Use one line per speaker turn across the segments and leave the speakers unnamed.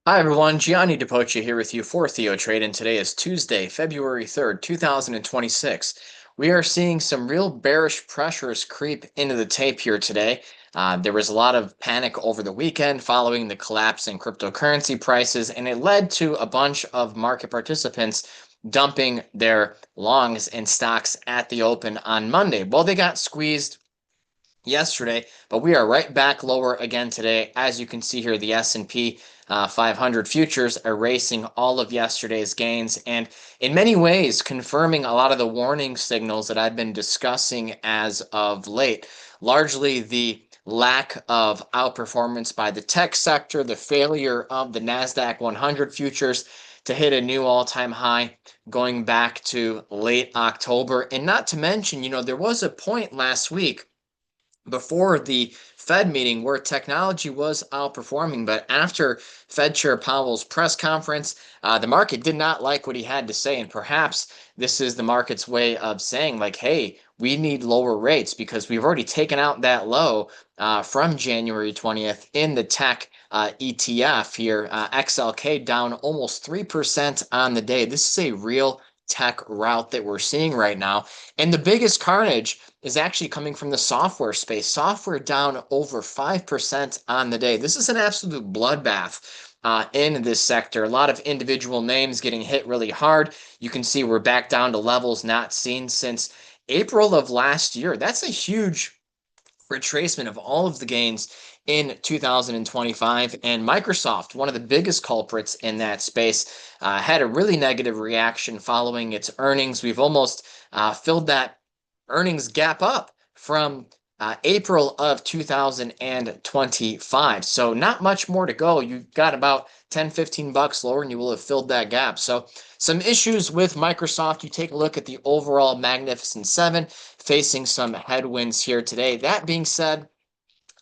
Hi everyone, Gianni Di Poce here with you for TheoTRADE, and today is Tuesday, February 3rd, 2026. We are seeing some real bearish pressures creep into the tape here today. There was a lot of panic over the weekend following the collapse in cryptocurrency prices, and it led to a bunch of market participants dumping their longs in stocks at the open on Monday. Well, they got squeezed yesterday, but we are right back lower again today. As you can see here, the S&P 500 futures erasing all of yesterday's gains, and in many ways confirming a lot of the warning signals that I've been discussing as of late. Largely the lack of outperformance by the tech sector, the failure of the NASDAQ 100 futures to hit a new all-time high going back to late October. And not to mention, there was a point last week before the Fed meeting where technology was outperforming, but after Fed Chair Powell's press conference, the market did not like what he had to say, and perhaps this is the market's way of saying, like, hey, we need lower rates because we've already taken out that low from January 20th in the tech ETF here, XLK down almost 3% on the day. This is a real tech rout that we're seeing right now, and the biggest carnage is actually coming from the software space. Software down over 5% on the day. This is an absolute bloodbath in this sector. A lot of individual names getting hit really hard. You can see we're back down to levels not seen since April of last year. That's a huge retracement of all of the gains in 2025, and Microsoft, one of the biggest culprits in that space, had a really negative reaction following its earnings. We've almost filled that earnings gap up from April of 2025. So not much more to go. You've got about 10, $15 lower and you will have filled that gap. So some issues with Microsoft. You take a look at the overall Magnificent Seven facing some headwinds here today. That being said,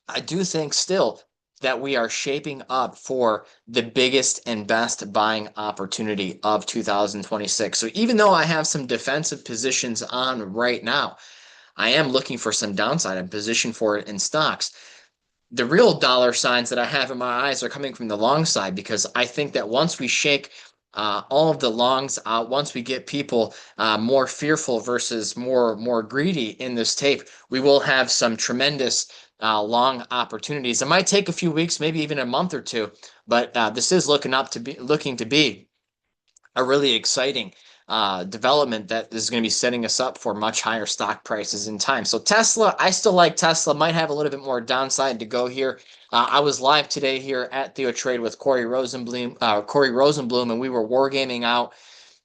I do think still that we are shaping up for the biggest and best buying opportunity of 2026. So even though I have some defensive positions on right now, I am looking for some downside. I'm positioned for it in stocks. The real dollar signs that I have in my eyes are coming from the long side, because I think that once we shake all of the longs out, once we get people more fearful versus more greedy in this tape, we will have some tremendous long opportunities. It might take a few weeks, maybe even a month or two, but this is looking to be a really exciting development that is going to be setting us up for much higher stock prices in time. So Tesla, I still like Tesla, might have a little bit more downside to go here. I was live today here at TheoTRADE with Corey Rosenblum, and we were wargaming out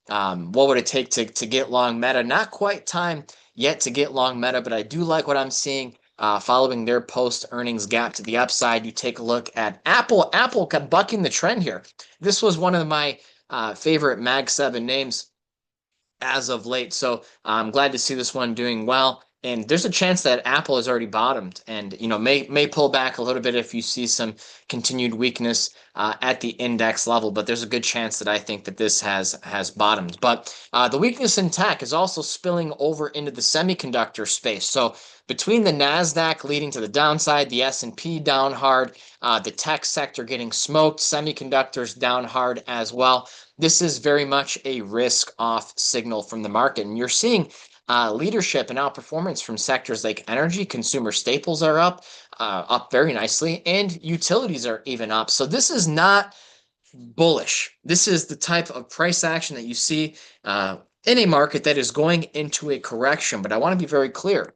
what would it take to get long Meta. Not quite time yet to get long Meta, but I do like what I'm seeing following their post-earnings gap to the upside. You take a look at Apple. Apple kept bucking the trend here. This was one of my favorite Mag 7 names as of late. So I'm glad to see this one doing well. And there's a chance that Apple has already bottomed and, may pull back a little bit if you see some continued weakness at the index level. But there's a good chance that I think that this has bottomed. But the weakness in tech is also spilling over into the semiconductor space. So between the NASDAQ leading to the downside, the S&P down hard, the tech sector getting smoked, semiconductors down hard as well. This is very much a risk-off signal from the market. And you're seeing leadership and outperformance from sectors like energy, consumer staples are up very nicely, and utilities are even up. So this is not bullish. This is the type of price action that you see in a market that is going into a correction. But I want to be very clear.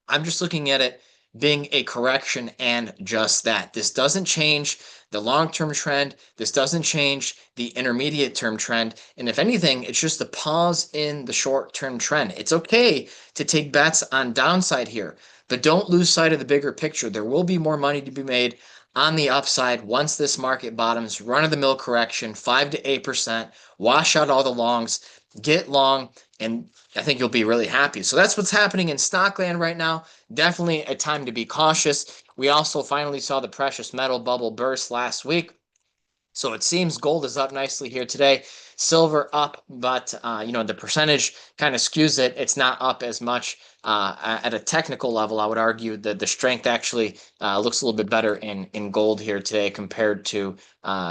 I'm just looking at it being a correction and just that. This doesn't change the long-term trend. This doesn't change the intermediate-term trend. And if anything, it's just a pause in the short-term trend. It's okay to take bets on downside here, but don't lose sight of the bigger picture. There will be more money to be made on the upside once this market bottoms. Run-of-the-mill correction, 5 to 8%. Wash out all the longs. Get long, and I think you'll be really happy. So that's what's happening in Stockland right now. Definitely a time to be cautious. We also finally saw the precious metal bubble burst last week. So it seems gold is up nicely here today. Silver up, but the percentage kind of skews it. It's not up as much at a technical level. I would argue that the strength actually looks a little bit better in gold here today compared to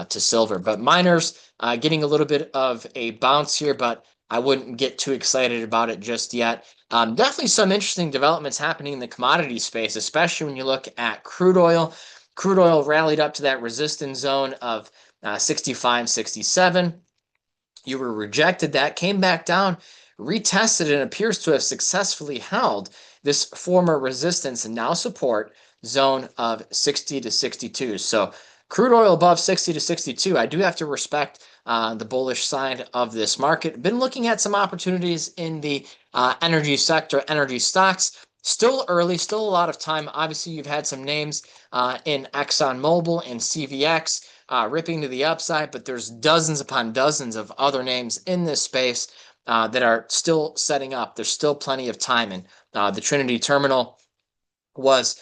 silver. But miners getting a little bit of a bounce here, but I wouldn't get too excited about it just yet. Definitely some interesting developments happening in the commodity space, especially when you look at crude oil. Crude oil rallied up to that resistance zone of 65, 67. You were rejected that, came back down, retested, and appears to have successfully held this former resistance and now support zone of 60 to 62. So crude oil above 60 to 62, I do have to respect the bullish side of this market. Been looking at some opportunities in the energy sector, energy stocks. Still early, still a lot of time. Obviously, you've had some names in ExxonMobil and CVX ripping to the upside, but there's dozens upon dozens of other names in this space that are still setting up. There's still plenty of time, and the Trinity Terminal was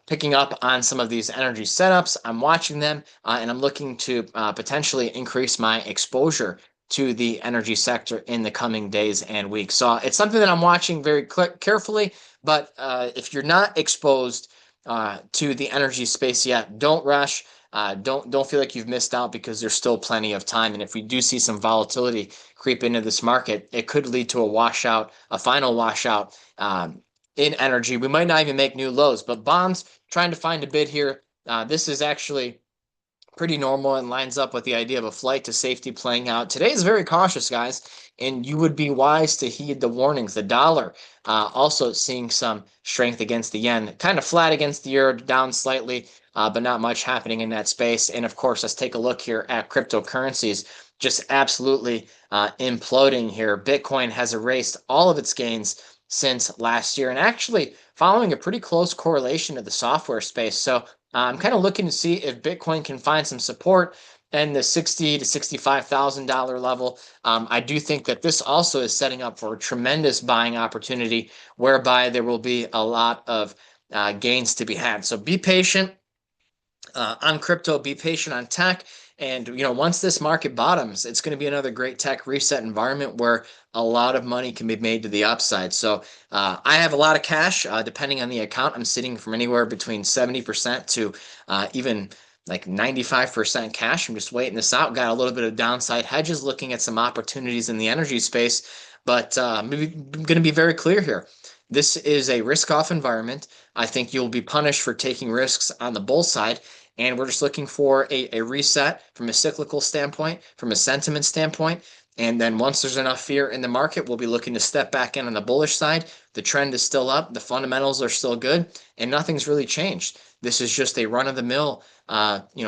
picking up on some of these energy setups. I'm watching them, and I'm looking to potentially increase my exposure to the energy sector in the coming days and weeks. So it's something that I'm watching very carefully. But if you're not exposed to the energy space yet, don't rush. Don't feel like you've missed out because there's still plenty of time. And if we do see some volatility creep into this market, it could lead to a washout, a final washout in energy. We might not even make new lows, but bonds trying to find a bid here. This is actually pretty normal and lines up with the idea of a flight to safety playing out. Today is very cautious, guys, and you would be wise to heed the warnings. The dollar also seeing some strength against the yen, kind of flat against the euro, down slightly, but not much happening in that space. And of course, let's take a look here at cryptocurrencies. Just absolutely imploding here. Bitcoin has erased all of its gains since last year and actually following a pretty close correlation to the software space. So I'm kind of looking to see if Bitcoin can find some support in the $60,000 to $65,000 level. I do think that this also is setting up for a tremendous buying opportunity whereby there will be a lot of gains to be had. So be patient on crypto, be patient on tech. And once this market bottoms, it's going to be another great tech reset environment where a lot of money can be made to the upside. So I have a lot of cash, depending on the account. I'm sitting from anywhere between 70% to even like 95% cash. I'm just waiting this out. Got a little bit of downside hedges, looking at some opportunities in the energy space. But I'm going to be very clear here. This is a risk-off environment. I think you'll be punished for taking risks on the bull side. And we're just looking for a reset from a cyclical standpoint, from a sentiment standpoint. And then once there's enough fear in the market, we'll be looking to step back in on the bullish side. The trend is still up. The fundamentals are still good, and nothing's really changed. This is just a run-of-the-mill,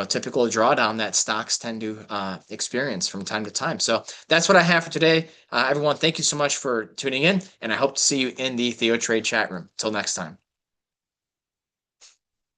typical drawdown that stocks tend to experience from time to time. So that's what I have for today. Everyone, thank you so much for tuning in, and I hope to see you in the TheoTRADE chat room. Till next time.